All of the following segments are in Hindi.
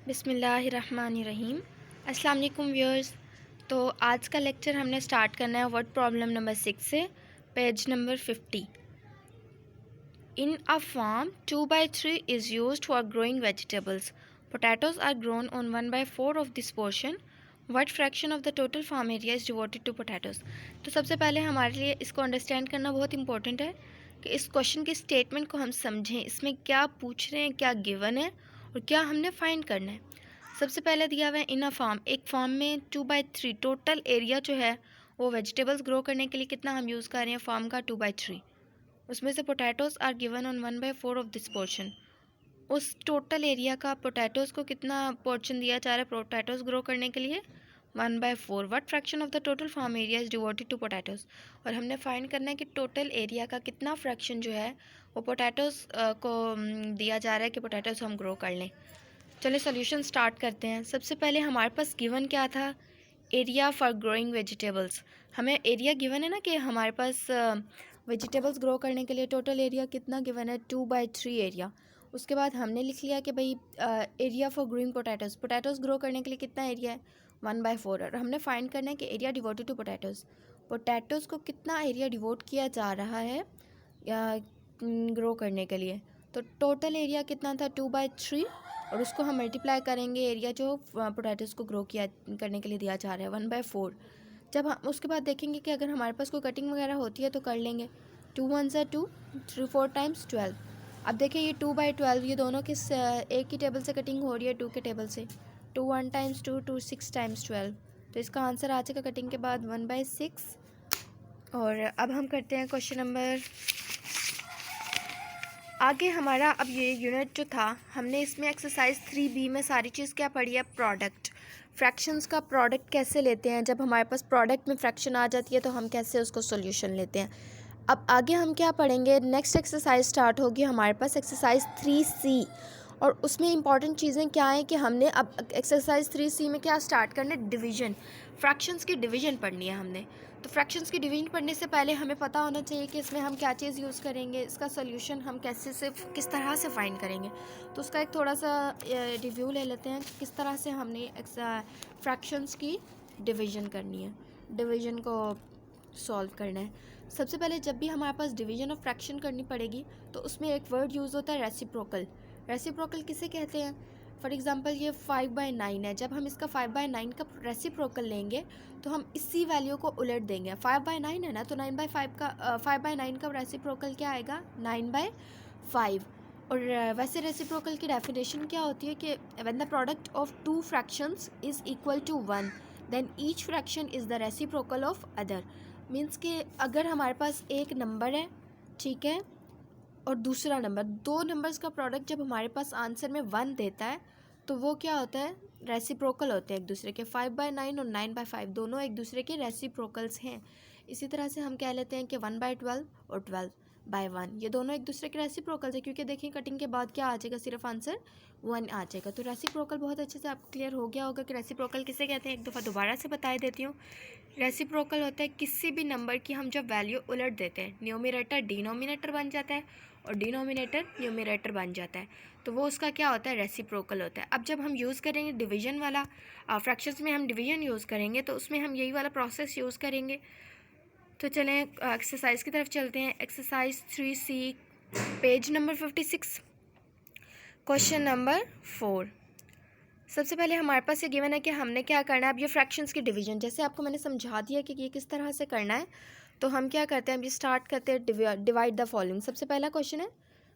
बिस्मिल्लाहिर्रहमानिर्रहीम। अस्सलाम वालेकुम व्यूअर्स। तो आज का लेक्चर हमने स्टार्ट करना है वर्ड प्रॉब्लम नंबर 6 से, page number 50। In a farm 2/3 is used for growing vegetables. Potatoes are grown on 1/4 of this portion. What fraction of the total farm area is devoted to potatoes. तो सबसे पहले हमारे लिए इसको अंडरस्टैंड करना बहुत इंपॉर्टेंट है कि इस क्वेश्चन की स्टेटमेंट को हम समझें, इसमें क्या पूछ रहे हैं, क्या गिवन है और क्या हमने फाइंड करना है। सबसे पहले दिया हुआ है इन अ फार्म, एक फार्म में 2/3 टोटल एरिया जो है वो वेजिटेबल्स ग्रो करने के लिए कितना हम यूज़ कर रहे हैं फार्म का 2/3। उसमें से potatoes are given on 1/4 of this portion. उस टोटल एरिया का पोटैटोज़ को कितना पोर्शन दिया जा रहा है पोटैटोज़ ग्रो करने के लिए? 1/4। What fraction of the total farm area is devoted to potatoes. और हमने फाइंड करना है कि टोटल एरिया का कितना फ्रैक्शन जो है वो पोटैटोज़ को दिया जा रहा है कि पोटैटोज़ हम ग्रो कर लें। चलिए सॉल्यूशन स्टार्ट करते हैं। सबसे पहले हमारे पास गिवन क्या था? Area for growing vegetables. हमें एरिया गिवन है ना कि हमारे पास वेजिटेबल्स ग्रो करने के लिए टोटल एरिया कितना गिवन है? 2/3 एरिया। उसके बाद हमने लिख लिया कि भाई area for growing potatoes, potatoes grow करने के लिए कितना एरिया है? 1/4। और हमने फाइंड करना है कि area devoted to potatoes, potatoes को कितना एरिया डिवोट किया जा रहा है ग्रो करने के लिए। तो टोटल एरिया कितना था? 2/3। और उसको हम मल्टीप्लाई करेंगे एरिया जो पोटैटोज़ को ग्रो किया करने के लिए दिया जा रहा है 1/4। जब हम उसके बाद देखेंगे कि अगर हमारे पास कोई कटिंग वगैरह होती है तो कर लेंगे। 2 1 2, 3 4 टाइम्स 12। अब देखिए ये 2/12 ये दोनों किस एक ही टेबल से कटिंग हो रही है, 2 के टेबल से। 2 1 टाइम्स 2, 2 6 टाइम्स 12। तो इसका आंसर आ जाएगा कटिंग के बाद 1/6। और अब हम करते हैं क्वेश्चन नंबर आगे। हमारा अब ये यूनिट जो था हमने इसमें एक्सरसाइज 3B में सारी चीज़ क्या पढ़ी है? प्रोडक्ट, फ्रैक्शंस का प्रोडक्ट कैसे लेते हैं। जब हमारे पास प्रोडक्ट में फ्रैक्शन आ जाती है तो हम कैसे उसको सॉल्यूशन लेते हैं। अब आगे हम क्या पढ़ेंगे? नेक्स्ट एक्सरसाइज स्टार्ट होगी हमारे पास एक्सरसाइज 3C। और उसमें इंपॉर्टेंट चीज़ें क्या हैं कि हमने अब एक्सरसाइज 3C में क्या स्टार्ट करना है? डिवीज़न, फ्रैक्शंस की डिवीज़न पढ़नी है हमने। तो फ्रैक्शंस की डिवीज़न पढ़ने से पहले हमें पता होना चाहिए कि इसमें हम क्या चीज़ यूज़ करेंगे, इसका सोल्यूशन हम कैसे से किस तरह से फाइंड करेंगे। तो उसका एक थोड़ा सा रिव्यू ले लेते हैं कि किस तरह से हमने फ्रैक्शंस की डिवीज़न करनी है, डिवीज़न को सॉल्व करना है। सबसे पहले जब भी हमारे पास डिवीज़न ऑफ फ्रैक्शन करनी पड़ेगी तो उसमें एक वर्ड यूज़ होता है रेसिप्रोकल। रेसिप्रोकल किसे कहते हैं? फॉर एग्ज़ाम्पल ये 5/9 है। जब हम इसका 5/9 का रेसिप्रोकल लेंगे तो हम इसी वैल्यू को उलट देंगे। 5/9 है ना, तो 9/5 का 5/9 का रेसिप्रोकल क्या आएगा? 9/5। और वैसे रेसिप्रोकल की डेफिनेशन क्या होती है कि when the product of two fractions is equal to 1 then each fraction is the reciprocal of other. Means कि अगर हमारे पास एक नंबर है, ठीक है, और दूसरा नंबर, दो नंबर्स का प्रोडक्ट जब हमारे पास आंसर में 1 देता है तो वो क्या होता है? रेसिप्रोकल होते हैं एक दूसरे के। 5/9 और 9/5 दोनों एक दूसरे के रेसिप्रोकल्स हैं। इसी तरह से हम कह लेते हैं कि 1/12 और 12/1 ये दोनों एक दूसरे के रेसिप्रोकल्स है, क्योंकि देखिए कटिंग के बाद क्या आ जाएगा? सिर्फ आंसर 1 आ जाएगा। तो रेसिप्रोकल बहुत अच्छे से आपको क्लियर हो गया होगा कि रेसिप्रोकल किसे कहते हैं। एक दफ़ा दोबारा से बता देती हूँ। रेसिप्रोकल होता है किसी भी नंबर की हम जब वैल्यू उलट देते हैं, न्यूमरेटर डिनोमिनेटर बन जाता है और डिनोमिनेटर न्यूमरेटर बन जाता है, तो वो उसका क्या होता है? रेसिप्रोकल होता है। अब जब हम यूज़ करेंगे डिवीज़न वाला, फ्रैक्शंस में हम डिवीज़न यूज़ करेंगे तो उसमें हम यही वाला प्रोसेस यूज़ करेंगे। तो चलें एक्सरसाइज की तरफ चलते हैं। Exercise 3C, page number 56, question number 4। सबसे पहले हमारे पास ये गिवन है कि हमने क्या करना है। अब ये फ्रैक्शंस की डिवीज़न जैसे आपको मैंने समझा दिया कि ये किस तरह से करना है, तो हम क्या करते हैं? अब ये स्टार्ट करते हैं डिवाइड द फॉलोइंग। सबसे पहला क्वेश्चन है,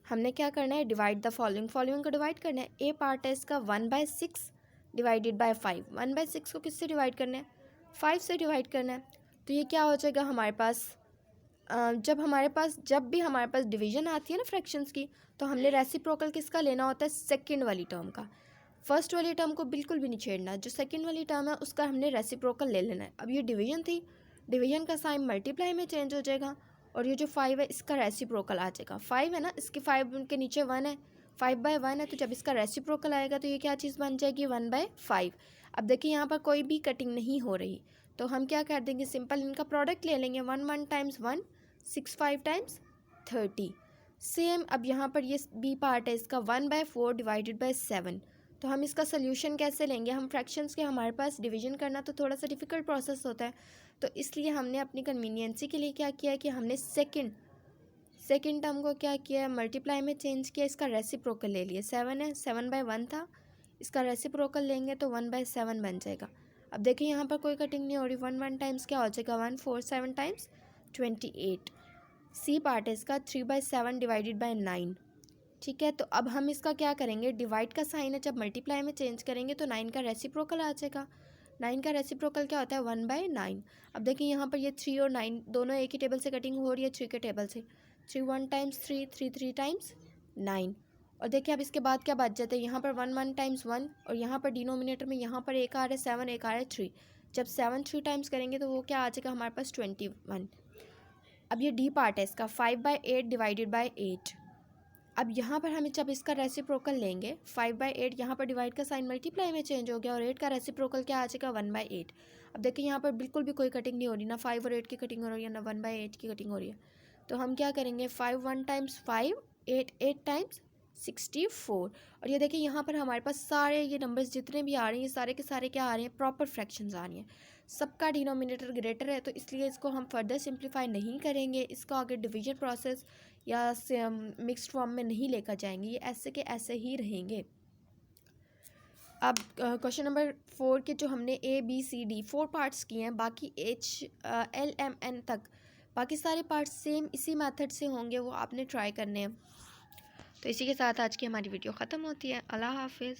हमने क्या करना है? डिवाइड द फॉलोइंग, फॉलोइंग को डिवाइड करना है। ए पार्ट है इसका 1/6 डिवाइडेड बाय 5। 1/6 को किससे डिवाइड करना है? 5 से डिवाइड करना है। तो ये क्या हो जाएगा हमारे पास? जब भी हमारे पास डिवीज़न आती है ना फ्रैक्शंस की, तो हमने रेसिप्रोकल किसका लेना होता है? सेकंड वाली टर्म का। फर्स्ट वाली टर्म को बिल्कुल भी नहीं छेड़ना, जो सेकंड वाली टर्म है उसका हमने रेसिप्रोकल ले लेना है। अब ये डिवीज़न थी, डिवीज़न का साइन मल्टीप्लाई में चेंज हो जाएगा और ये जो 5 है इसका रेसिप्रोकल आ जाएगा। 5 है ना, इसके 5 के नीचे 1 है, 5/1 है, तो जब इसका रेसिप्रोकल आएगा तो ये क्या चीज़ बन जाएगी? 1/5। अब देखिए यहाँ पर कोई भी कटिंग नहीं हो रही, तो हम क्या कर देंगे? सिंपल इनका प्रोडक्ट ले लेंगे। 1 1 टाइम्स 1, 6 5 टाइम्स 30। सेम अब यहाँ पर ये बी पार्ट है इसका 1/4 डिवाइडेड बाई 7। तो हम इसका सोल्यूशन कैसे लेंगे? हम फ्रैक्शंस के हमारे पास डिवीजन करना तो थोड़ा सा डिफ़िकल्ट प्रोसेस होता है, तो इसलिए हमने अपनी कन्वीनियंसी के लिए क्या किया है कि हमने सेकंड टर्म को क्या किया है, मल्टीप्लाई में चेंज किया, इसका रेसिप्रोकल ले लिया। 7 है, 7/1 था, इसका रेसिप्रोकल लेंगे तो 1/7 बन जाएगा। अब देखिए यहाँ पर कोई कटिंग नहीं हो रही, 1 टाइम्स क्या हो जाएगा, 1 4 7 टाइम्स 28। सी पार्ट है इसका 3/7 डिवाइडेड बाई 9। ठीक है, तो अब हम इसका क्या करेंगे, डिवाइड का साइन है, जब मल्टीप्लाई में चेंज करेंगे तो 9 का रेसिप्रोकल आ जाएगा। 9 का रेसिप्रोकल क्या होता है, 1/9। अब देखिए यहाँ पर ये 3 और 9 दोनों एक ही टेबल से कटिंग हो रही है, 3 के टेबल से। 3 1 टाइम्स 3, 3 3 टाइम्स 9। और देखिए अब इसके बाद क्या बच जाता है, यहाँ पर 1 1 टाइम्स 1, और यहाँ पर डिनोमिनेटर में यहाँ पर एक आ रहा है 7, एक आ रहा है 3। जब 7 3 टाइम्स करेंगे तो वो क्या आ जाएगा हमारे पास, 21। अब ये डी पार्ट है इसका, 5/8 डिवाइडेड बाई 8। अब यहाँ पर हम जब इसका रेसिप्रोकल लेंगे, 5/8, यहाँ पर डिवाइड का साइन मल्टीप्लाई में चेंज हो गया, और 8 का रेसिप्रोकल क्या आ जाएगा, 1/8। अब देखिए यहाँ पर बिल्कुल भी कोई कटिंग नहीं हो रही, ना 5 और 8 की कटिंग हो रही है, ना 1/8 की कटिंग हो रही है। तो हम क्या करेंगे, 5 1 टाइम्स 5, 8 8 टाइम्स 64। और ये देखिए यहाँ पर हमारे पास सारे ये नंबर्स जितने भी आ रहे हैं, ये सारे के सारे क्या आ रहे हैं, प्रॉपर फ्रैक्शंस आ रही हैं। सबका डिनोमिनेटर ग्रेटर है, तो इसलिए इसको हम फर्दर सिंप्लीफाई नहीं करेंगे, इसको आगे डिवीजन प्रोसेस या मिक्स्ड फॉर्म में नहीं लेकर जाएंगे, ये ऐसे के ऐसे ही रहेंगे। अब क्वेश्चन नंबर 4 के जो हमने ABCD 4 पार्ट्स किए हैं, बाकी HLMN तक बाकी सारे पार्ट्स सेम इसी मेथड से होंगे, वो आपने ट्राई करने हैं। तो इसी के साथ आज की हमारी वीडियो ख़त्म होती है। अल्लाह हाफिज़।